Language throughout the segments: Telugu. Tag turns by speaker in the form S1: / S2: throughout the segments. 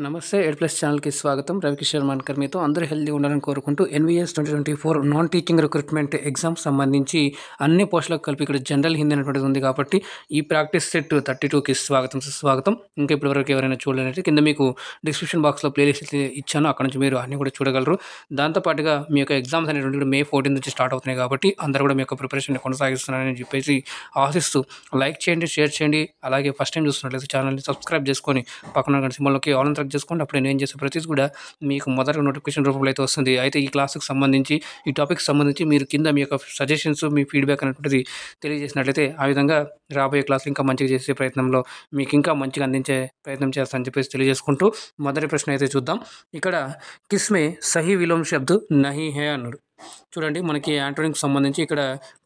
S1: నమస్తే ఎడ్ ప్లస్ ఛానల్కి స్వాగతం. రవికిషోర్ మాన్కర్ మీతో. అందరూ హెల్దీ ఉండాలని కోరుకుంటూ NVS 2024 non teaching recruitment exam సంబంధించి అన్ని పోస్టులకు కలిపి ఇక్కడ జనరల్ హిందీ అనేటువంటిది ఉంది కాబట్టి ఈ ప్రాక్టీస్ సెట్ 32కి సుస్వాగతం. ఇంకా ఇప్పటివరకు ఎవరైనా చూడలేనట్టు కింద మీకు డిస్క్రిప్షన్ బాక్స్లో ప్లేలిస్ట్ ఇచ్చాను, అక్కడ నుంచి మీరు అన్నీ కూడా చూడగలరు. దాంతోపాటుగా మీ యొక్క ఎగ్జామ్స్ అనేటువంటి May 14 నుంచి స్టార్ట్ అవుతున్నాయి కాబట్టి అందరూ కూడా మీ యొక్క ప్రిపరేషన్ కొనసాగిస్తున్నారని చెప్పేసి ఆశిస్తూ లైక్ చేయండి, షేర్ చేయండి. అలాగే ఫస్ట్ టైం చూస్తున్నట్లయితే ఛానల్ని సబ్స్క్రైబ్ చేసుకొని పక్కన సింబల్లోకి ఆల్ ట్రాక్ చేసుకోండి. అప్పుడు నేను చేసే ప్రతిదీ కూడా మీకు మొదటి నోటిఫికేషన్ రూపంలో అయితే వస్తుంది. అయితే ఈ క్లాస్కి సంబంధించి, ఈ టాపిక్ సంబంధించి మీరు కింద మీ యొక్క సజెషన్స్, మీ ఫీడ్బ్యాక్ అనేటువంటిది తెలియజేసినట్లయితే ఆ విధంగా రాబోయే క్లాసులు ఇంకా మంచిగా చేసే ప్రయత్నంలో మీకు ఇంకా మంచిగా అందించే ప్రయత్నం చేస్తానని చెప్పేసి తెలియజేసుకుంటూ మొదటి ప్రశ్న అయితే చూద్దాం. ఇక్కడ కిస్మే సహీ విలోమ్ శబ్ద్ నహీ హే అన్నాడు. చూడండి, మనకి యాంటోనిమ్కి సంబంధించి ఇక్కడ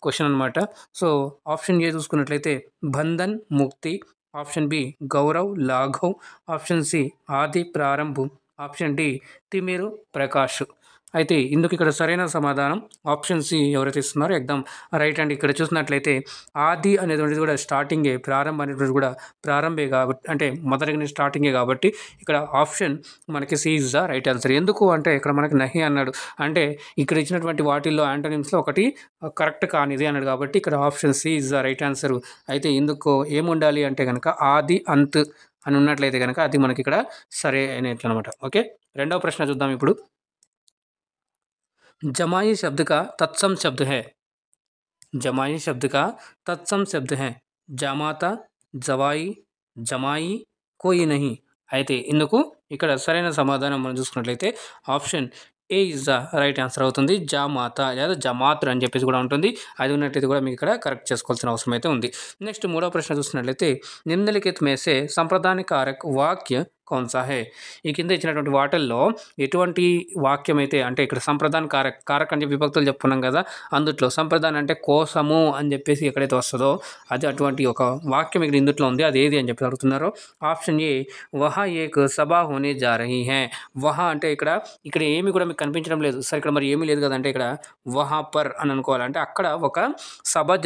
S1: క్వశ్చన్ అనమాట. సో ఆప్షన్ ఏ చూసుకున్నట్లయితే బంధన్ ముక్తి, ఆప్షన్ బి గౌరవ్ లాఘవ్, ఆప్షన్ సి ఆది ప్రారంభ్, ఆప్షన్ డి తిమిరు ప్రకాష్. అయితే ఇందుకు ఇక్కడ సరైన సమాధానం ఆప్షన్ సి ఎవరైతే ఇస్తున్నారో ఎగ్జామ్ రైట్ అండి. ఇక్కడ చూసినట్లయితే ఆది అనేటువంటిది కూడా స్టార్టింగే, ప్రారంభం అనేటువంటిది కూడా ప్రారంభే కాబట్టి, అంటే మొదటి స్టార్టింగే కాబట్టి ఇక్కడ ఆప్షన్ మనకి C is the right answer. ఎందుకు అంటే ఇక్కడ మనకి నహి అన్నాడు, అంటే ఇక్కడ ఇచ్చినటువంటి వాటిల్లో యాంటోనిమ్స్లో ఒకటి కరెక్ట్ కానిది అన్నాడు కాబట్టి ఇక్కడ option C is the right answer. అయితే ఇందుకు ఏముండాలి అంటే కనుక ఆది అంత్ అని ఉన్నట్లయితే కనుక అది మనకి ఇక్కడ సరే అనేట్లు అనమాట. ఓకే, రెండవ ప్రశ్న చూద్దాం ఇప్పుడు. जमाई शब्द का तत्सम शब्द है. जमाई शब्द का तत्सम शब्द है जामाता, जवाई, जमाई, कोई नहीं. అయితే ఇందుకు ఇక్కడ సరైన సమాధానం మనం చూసుకున్నట్లయితే option A is the right answer అవుతుంది. జామాత లేదా జమాత్ర అని చెప్పేసి కూడా ఉంటుంది. అది ఉన్నట్లయితే కూడా మీకు ఇక్కడ కరెక్ట్ చేసుకోవాల్సిన అవసరం అయితే ఉంది. నెక్స్ట్ మూడవ ప్రశ్న చూసుకున్నట్లయితే నిమ్నలిఖిత్ మే సే సంప్రదాయ కారక్ వాక్య కౌన్సా హే. ఈ కింద ఇచ్చినటువంటి వాటిల్లో ఎటువంటి వాక్యం అయితే, అంటే ఇక్కడ సంప్రదాన కారక్ అని చెప్పి విభక్తులు చెప్పుకున్నాం కదా, అందుట్లో సంప్రదానం అంటే కోసము అని చెప్పేసి ఎక్కడైతే వస్తుందో అది అటువంటి ఒక వాక్యం ఇక్కడ ఇందుట్లో ఉంది. అది ఏది అని చెప్పి అడుగుతున్నారో ఆప్షన్ ఏ వహా ఏక్ సభా హోనే జా రహీ హై. వహా అంటే ఇక్కడ ఏమి కూడా మీకు కనిపించడం లేదు సార్, ఇక్కడ మరి ఏమీ లేదు కదంటే ఇక్కడ వహా పర్ అని అనుకోవాలంటే అక్కడ ఒక సభ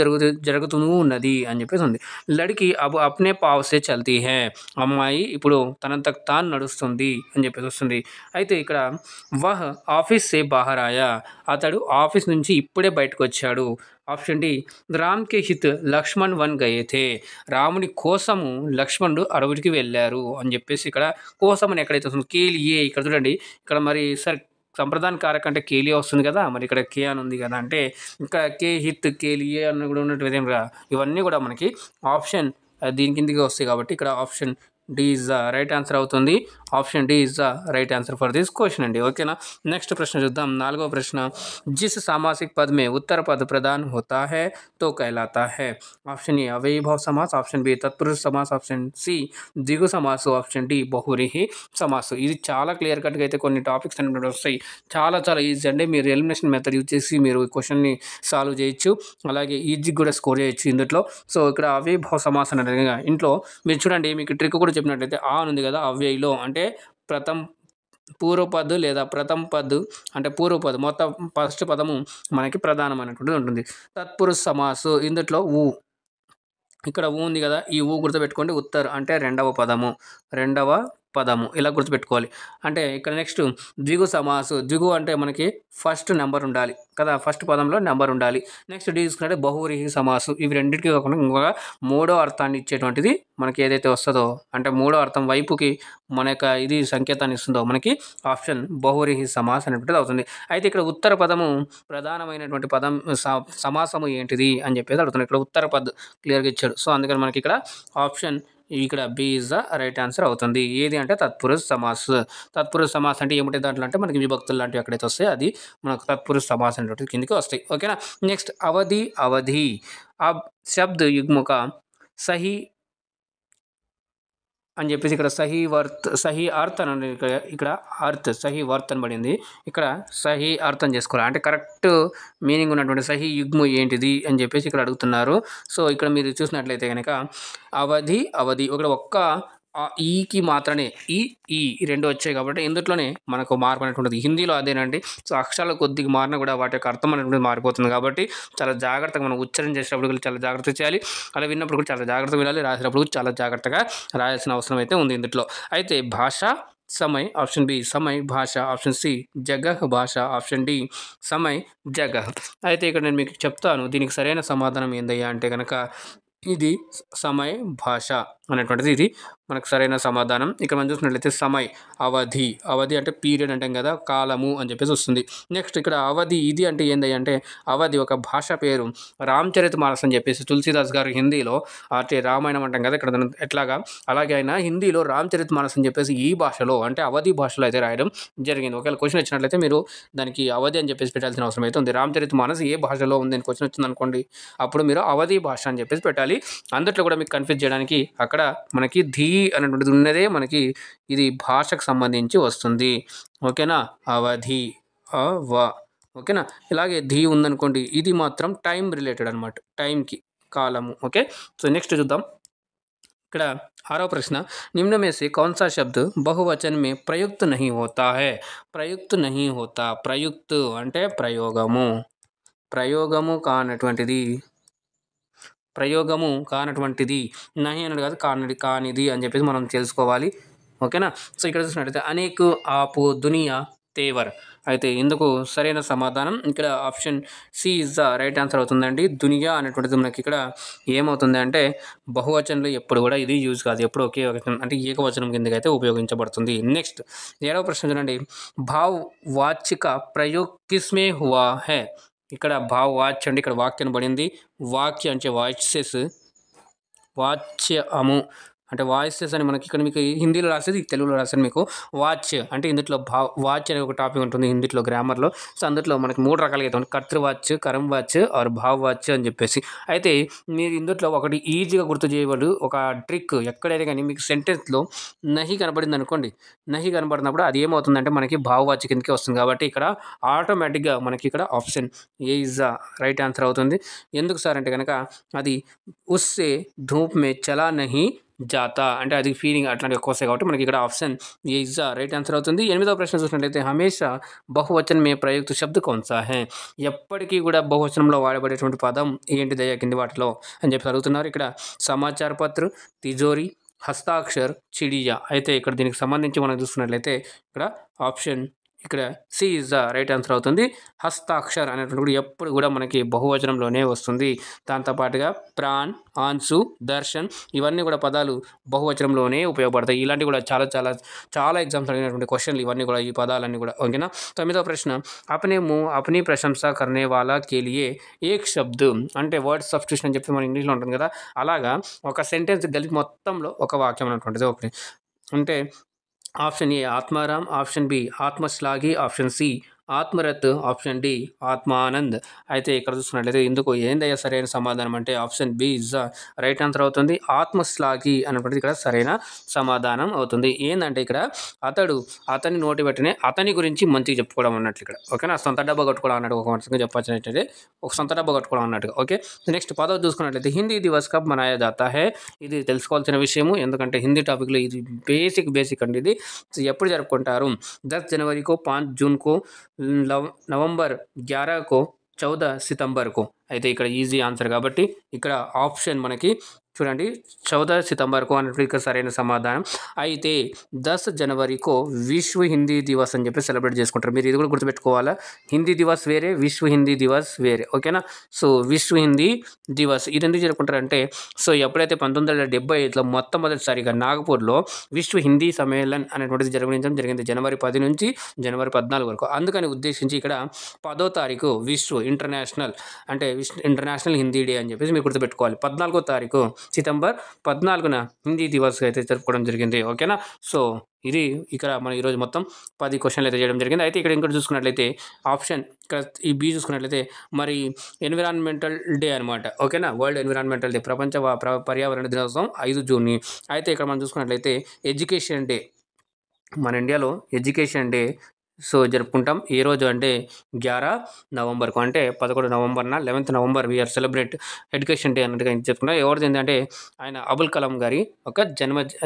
S1: జరుగుతూ ఉన్నది అని చెప్పేసి ఉంది. లడికి అబ్ అప్నే పావ్ సే చల్తీ హై. అమ్మాయి ఇప్పుడు తనంత తాను నడుస్తుంది అని చెప్పేసి వస్తుంది. అయితే ఇక్కడ వహ్ ఆఫీస్ సే బాహర్ ఆయా, అతడు ఆఫీస్ నుంచి ఇప్పుడే బయటకు వచ్చాడు. ఆప్షన్ డి రామ్ కే హిత్ లక్ష్మణ్ వన్ గయే థే. రాముని కోసము లక్ష్మణుడు అడవికి వెళ్ళారు అని చెప్పేసి ఇక్కడ కోసం అని ఎక్కడైతే వస్తుంది కేలియే, ఇక్కడ చూడండి ఇక్కడ మరి సరే సంప్రదాయ కారక అంటే కేలియే వస్తుంది కదా, మరి ఇక్కడ కే అని ఉంది కదా, అంటే ఇంకా కే హిత్ కేలియే అని కూడా ఉన్నట్టు విధంగా ఇవన్నీ కూడా మనకి ఆప్షన్ దీని కిందకి వస్తాయి కాబట్టి ఇక్కడ option D is the right answer అవుతుంది. Option D is the right answer for this question అండి. ఓకేనా, నెక్స్ట్ ప్రశ్న చూద్దాం. నాలుగవ ప్రశ్న जिस सामासिक पद में उत्तर पद प्रदान होता है तो कहलाता है. ఆప్షన్ ఏ అవ్యయీభావ సమాస్, ఆప్షన్ బి తత్పురుష సమాస్, ఆప్షన్ సి ద్విగు సమాసు, ఆప్షన్ డి బహువ్రీహి సమాసు. ఇది చాలా క్లియర్ కట్గా అయితే కొన్ని టాపిక్స్ అనేవి వస్తాయి. చాలా ఈజీ అండి. మీరు ఎలిమినేషన్ మెథడ్ యూజ్ చేసి మీరు ఈ క్వశ్చన్ని సాల్వ్ చేయొచ్చు, అలాగే ఈజీ కూడా స్కోర్ చేయొచ్చు ఇందులో. సో ఇక్కడ అవ్యయీభావ సమాస్ అనేది ఇంట్లో మీరు చూడండి, మీకు ట్రిక్ కూడా చెప్పినట్లయితే ఆ ఉంది కదా అవ్యయలో, అంటే పూర్వపద్ లేదా ప్రథమ పద్ అంటే పూర్వపద్ మొత్తం ఫస్ట్ పదము మనకి ప్రధానమైనటువంటిది ఉంటుంది. తత్పురుష సమాసు ఇందులో ఊ, ఇక్కడ ఊ ఉంది కదా, ఈ ఊ గుర్తుపెట్టుకోండి. ఉత్తర్ అంటే రెండవ పదము ఇలా గుర్తుపెట్టుకోవాలి. అంటే ఇక్కడ నెక్స్ట్ ద్విగు సమాసు, ద్విగు అంటే మనకి ఫస్ట్ నెంబర్ ఉండాలి కదా, ఫస్ట్ పదంలో నెంబర్ ఉండాలి. నెక్స్ట్ డి తీసుకుంటే బహువ్రీహి సమాసు. ఇవి రెండింటికి కాకుండా ఇంకొక మూడో అర్థాన్ని ఇచ్చేటువంటిది మనకి ఏదైతే వస్తుందో, అంటే మూడో అర్థం వైపుకి మన యొక్క ఇది సంకేతాన్ని ఇస్తుందో మనకి ఆప్షన్ బహువ్రీహి సమాస్ అనేటువంటిది అవుతుంది. అయితే ఇక్కడ ఉత్తర పదము ప్రధానమైనటువంటి పదం సమాసము ఏంటిది అని చెప్పేసి అడుగుతున్నాడు. ఇక్కడ ఉత్తర పద్ క్లియర్గా ఇచ్చాడు. సో అందుకని మనకి ఇక్కడ ఆప్షన్ ఇక్కడ B is the right answer అవుతుంది. ఏది అంటే తత్పురుష సమాస్. తత్పురుష సమాస్ అంటే ఏమిటి దాంట్లో అంటే మనకి విభక్తులు లాంటివి ఎక్కడైతే వస్తాయి అది మనకు తత్పురుష సమాస్ అనేటువంటి కిందకి వస్తాయి. ఓకేనా, నెక్స్ట్ అవధి అబ్ శబ్ద్ యుగ్మక సహీ అని చెప్పేసి ఇక్కడ సహీ అర్థ్ అని ఇక్కడ అర్థ్ సహీ వర్త్ అని పడింది. ఇక్కడ సహీ అర్థం చేసుకోవాలి అంటే కరెక్ట్ మీనింగ్ ఉన్నటువంటి సహీ యుగ్ము ఏంటిది అని చెప్పేసి ఇక్కడ అడుగుతున్నారు. సో ఇక్కడ మీరు చూసినట్లయితే కనుక అవధి ఇక్కడ ఒక్క ఈకి మాత్రమే ఈ రెండు వచ్చాయి కాబట్టి ఇందుట్లోనే మనకు మార్పు అనేటువంటిది హిందీలో అదేనండి. సో అక్షరాలు కొద్దిగా మారినా కూడా వాటి యొక్క అర్థం అనేటువంటిది మారిపోతుంది కాబట్టి చాలా జాగ్రత్తగా మనం ఉచ్చారణ చేసేటప్పుడు కూడా చాలా జాగ్రత్తగా చేయాలి. అలా విన్నప్పుడు కూడా చాలా జాగ్రత్తగా వినాలి. రాసేటప్పుడు కూడా చాలా జాగ్రత్తగా రాయాల్సిన అవసరం అయితే ఉంది ఇందులో. అయితే భాష समय ऑप्शन बी समय భాష ఆప్షన్ సి జగహ్ భాష ఆప్షన్ డి సమయ్ జగహ్. అయితే ఇక్కడ నేను మీకు చెప్తాను దీనికి సరైన సమాధానం ఏందయ్యా అంటే కనుక ఇది సమయ్ భాష అనేటువంటిది ఇది మనకు సరైన సమాధానం. ఇక్కడ మనం చూసినట్లయితే సమయ్ అవధి, అవధి అంటే పీరియడ్ అంటాం కదా, కాలము అని చెప్పేసి వస్తుంది. నెక్స్ట్ ఇక్కడ అవధి ఇది అంటే ఏంది అంటే అవధి ఒక భాష పేరు. రామచరితమానస్ అని చెప్పేసి తులసీదాస్ గారు హిందీలో అంటే రామాయణం అంటాం కదా ఇక్కడ ఎట్లాగా అలాగే ఆయన హిందీలో రామచరితమానస్ అని చెప్పేసి ఈ భాషలో అంటే అవధి భాషలో అయితే రాయడం జరిగింది. ఒకవేళ క్వశ్చన్ వచ్చినట్లయితే మీరు దానికి అవధి అని చెప్పేసి పెట్టాల్సిన అవసరం అయితే ఉంది. రామచరితమానస్ ఏ భాషలో ఉంది అని క్వశ్చన్ వచ్చింది అనుకోండి, అప్పుడు మీరు అవధి భాష అని చెప్పేసి పెట్టాలి. అందుట్లో కూడా మీకు కన్ఫ్యూజ్ చేయడానికి అక్కడ మనకి ధీ అనేటువంటిది ఉన్నదే మనకి ఇది భాషకు సంబంధించి వస్తుంది. ఓకేనా, అవధి అవ ఓకేనా. ఇలాగే ధీ ఉందనుకోండి ఇది మాత్రం టైం రిలేటెడ్ అనమాట, టైంకి కాలము. ఓకే, సో నెక్స్ట్ చూద్దాం. ఇక్కడ 6వ ప్రశ్న निम्न में से कौन सा शब्द बहुवचन में प्रयुक्त नहीं होता है. ప్రయుక్త్ नहीं होता, ప్రయుక్త్ అంటే ప్రయోగము, ప్రయోగము కానటువంటిది, ప్రయోగము కానటువంటిది నహి అన్నది కాదు కానిది అని చెప్పేసి మనం తెలుసుకోవాలి. ఓకేనా. సో ఇక్కడ చూసినట్లయితే అనేక్ ఆపు దునియా తేవర్. అయితే ఇందుకు సరైన సమాధానం ఇక్కడ option C is the right answer అవుతుందండి. దునియా అనేటువంటిది మనకి ఇక్కడ ఏమవుతుంది అంటే బహువచనంలో ఎప్పుడు కూడా ఇది యూజ్ కాదు, ఎప్పుడు ఒకే వచనం అంటే ఏకవచనం కిందకి అయితే ఉపయోగించబడుతుంది. నెక్స్ట్ 7వ ప్రశ్న చూడండి. భావ్ వాచిక ప్రయోగ్ కిస్మే హువా హై. ఇక్కడ భావ్ వాచ్య అంటే ఇక్కడ వాక్యం పడింది. వాక్య అంటే వాయిసెస్, వాచ్యము అంటే వాయిసెస్ అని మనకి ఇక్కడ మీకు హిందీలో రాసేది తెలుగులో రాసేది మీకు వాచ్ అంటే ఇందులో వాచ్ అనే ఒక టాపిక్ ఉంటుంది హిందీలో గ్రామర్లో. సో అందులో మనకి 3 రకాలుగా అయితే ఉంటుంది, కర్తృ వాచ్, కరం వాచ్ ఆర్ భావ్ వాచ్ అని చెప్పేసి. అయితే మీరు ఇందులో ఒకటి ఈజీగా గుర్తు చేయబడు ఒక ట్రిక్, ఎక్కడైనా కానీ మీకు సెంటెన్స్లో నహి కనబడింది అనుకోండి, నహి కనబడినప్పుడు అది ఏమవుతుందంటే మనకి భావ్ వాచ్ కిందకి వస్తుంది. కాబట్టి ఇక్కడ ఆటోమేటిక్గా మనకి ఇక్కడ option A is the right answer అవుతుంది. ఎందుకు సార్ అంటే కనుక అది ఉస్సే ధూప్ మే చలా నహి జాతా అంటే అది ఫీలింగ్ అట్లాంటి ఎక్కువ వస్తాయి కాబట్టి మనకి ఇక్కడ option A is the right answer అవుతుంది. 8వ ప్రశ్న చూసినట్లయితే హమేషా బహువచన్ మే ప్రయుక్త శబ్ద కౌన్సా హై. ఎప్పటికీ కూడా బహువచనంలో వాడబడేటువంటి పదం ఏంటిదయ్యా కింది వాటిలో అని చెప్పి అడుగుతున్నారు. ఇక్కడ సమాచార పత్ర, తిజోరి, హస్తాక్షర్, చిడియా. అయితే ఇక్కడ దీనికి సంబంధించి మనం చూసుకున్నట్లయితే ఇక్కడ ఆప్షన్ ఇక్కడ C is the right answer అవుతుంది. హస్తాక్షర్ అనేటువంటి ఎప్పుడు కూడా మనకి బహువచనంలోనే వస్తుంది. దాంతోపాటుగా ప్రాణ్, ఆన్సు, దర్శన్ ఇవన్నీ కూడా పదాలు బహువచనంలోనే ఉపయోగపడతాయి. ఇలాంటివి కూడా చాలా చాలా చాలా ఎగ్జామ్స్ అడిగినటువంటి క్వశ్చన్లు ఇవన్నీ కూడా, ఈ పదాలన్నీ కూడా. ఓకేనా. 9వ ప్రశ్న అప్నే ముహ్ అప్నీ ప్రశంసా కర్నే వాలా కే లియే ఏక్ శబ్ద్ అంటే వర్డ్ సబ్స్టిట్యూషన్ అని చెప్పి మన ఇంగ్లీష్లో ఉంటుంది కదా, అలాగా ఒక సెంటెన్స్ కలిపి మొత్తంలో ఒక వాక్యం అనేటువంటిది ఒకటి అంటే ఆప్షన్ ఏ ఆత్మారాం, ఆప్షన్ బి ఆత్మశ్లాఘి, ఆప్షన్ సి ఆత్మరత్, ఆప్షన్ డి ఆత్మానంద్. అయితే ఇక్కడ చూసుకున్నట్లయితే ఇందుకు ఏందయ్యా సరైన సమాధానం అంటే option B is the right answer అవుతుంది. ఆత్మశ్లాఘి అనేటువంటిది ఇక్కడ సరైన సమాధానం అవుతుంది. ఏంటంటే ఇక్కడ అతని నోటి వెంటనే అతని గురించి మంచిగా చెప్పుకోవడం అన్నట్లు ఇక్కడ. ఓకేనా, సొంత డబ్బా కట్టుకోవడం అన్నట్టు ఒక మంచిగా చెప్పచ్చినట్లయితే ఒక సొంత డబ్బా కట్టుకోవడం అన్నట్టుగా. ఓకే, నెక్స్ట్ 10వ చూసుకున్నట్లయితే హిందీ దివస్ కబ్ మనాయా జాతా హై. ఇది తెలుసుకోవాల్సిన విషయము, ఎందుకంటే హిందీ టాపిక్లో ఇది బేసిక్ అండి. ఇది ఎప్పుడు జరుపుకుంటారు? 10 जनवरी को, 5 जून को, నవంబర్ 11 को, 14 सितंबर को. అయితే ఇక్కడ ఈజీ ఆన్సర్ కాబట్టి ఇక్కడ ఆప్షన్ మనకి చూడండి 14 सितंबर को అన్నట్టు ఇక్కడ సరైన సమాధానం. అయితే 10 जनवरी को విశ్వ హిందీ దివస్ అని చెప్పి సెలబ్రేట్ చేసుకుంటారు. మీరు ఇది కూడా గుర్తుపెట్టుకోవాలా, హిందీ దివస్ వేరే, విశ్వ హిందీ దివస్ వేరే. ఓకేనా. సో విశ్వ హిందీ దివస్ ఇది ఎందుకు జరుపుకుంటారంటే సో ఎప్పుడైతే 1975లో మొట్టమొదటిసారిగా నాగపూర్లో విశ్వ హిందీ సమ్మేళన్ అనేటువంటిది జరిగించడం జరిగింది జనవరి 10 నుంచి జనవరి 14 వరకు. అందుకని ఉద్దేశించి ఇక్కడ 10వ తారీఖు విశ్వ ఇంటర్నేషనల్ హిందీ డే అని చెప్పేసి మీరు గుర్తుపెట్టుకోవాలి. 14వ తారీఖు సితంబర్ 14న హిందీ దివస్ అయితే జరుపుకోవడం జరిగింది. ఓకేనా. సో ఇది ఇక్కడ మనం ఈరోజు మొత్తం 10 క్వశ్చన్లు అయితే చేయడం జరిగింది. అయితే ఇక్కడ ఇంకోటి చూసుకున్నట్లయితే ఆప్షన్ ఇక్కడ ఈ బి చూసుకున్నట్లయితే మరి ఎన్విరాన్మెంటల్ డే అనమాట. ఓకేనా, వరల్డ్ ఎన్విరాన్మెంటల్ డే, ప్రపంచ పర్యావరణ దినోత్సవం 5 జూన్. అయితే ఇక్కడ మనం చూసుకున్నట్లయితే ఎడ్యుకేషన్ డే, మన ఇండియాలో ఎడ్యుకేషన్ డే సో జరుపుకుంటాం. ఏ రోజు అంటే 11 నవంబర్‌కు, అంటే 11 నవంబర్‌న 11th November we are celebrate education day అన్నట్టుగా చెప్పుకుంటాం. ఎవరిది ఏంటంటే ఆయన అబుల్ కలాం గారి ఒక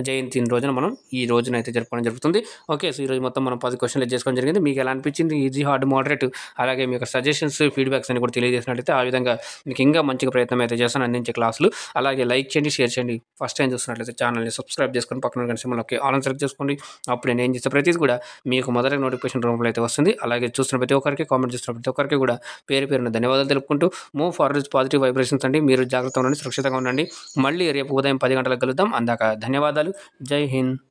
S1: జయంతి రోజున మనం ఈ రోజునైతే జరుపుకోవడం జరుగుతుంది. ఓకే. సో ఈరోజు మొత్తం మనం 10 క్వెషన్లు చేసుకోవడం జరిగింది. మీకు ఎలా అనిపించింది? ఈజీ, హార్డ్, మోడరేట్, అలాగే మీ యొక్క సజెషన్స్, ఫీడ్‌బ్యాక్స్ అని కూడా తెలియజేసినట్లయితే ఆ విధంగా మీకు ఇంకా మంచిగా ప్రయత్నం అయితే చేస్తాను అందించే క్లాసులు. అలాగే లైక్ చేయండి, షేర్ చేయండి. ఫస్ట్ టైం చూస్తున్నట్లయితే ఛానల్‌ని సబ్స్క్రైబ్ చేసుకొని పక్కన గంట సింబల్ నొక్కి ఆల్ అని సెలెక్ట్ చేసుకోండి. అప్పుడు నేను ఏం చేస్తే ప్రతిది కూడా మీకు మొదటి నోటిఫికేషన్ రూపంలో అయితే వస్తుంది. అలాగే చూస్తున్న ప్రతి ఒక్కరికి, కామెంట్ చేస్తున్న ప్రతి ఒక్కరికి కూడా పేరు పేరున ధన్యవాదాలు తెలుపుకుంటూ మూవ్ ఫార్వర్డ్ పాజిటివ్ వైబ్రేషన్స్ అండి. మీరు జాగ్రత్తగా ఉండండి, సురక్షితంగా ఉండండి. మళ్ళీ రేపు ఉదయం 10 గంటలకు కలుద్దాం. అందాక ధన్యవాదాలు. జై హింద్.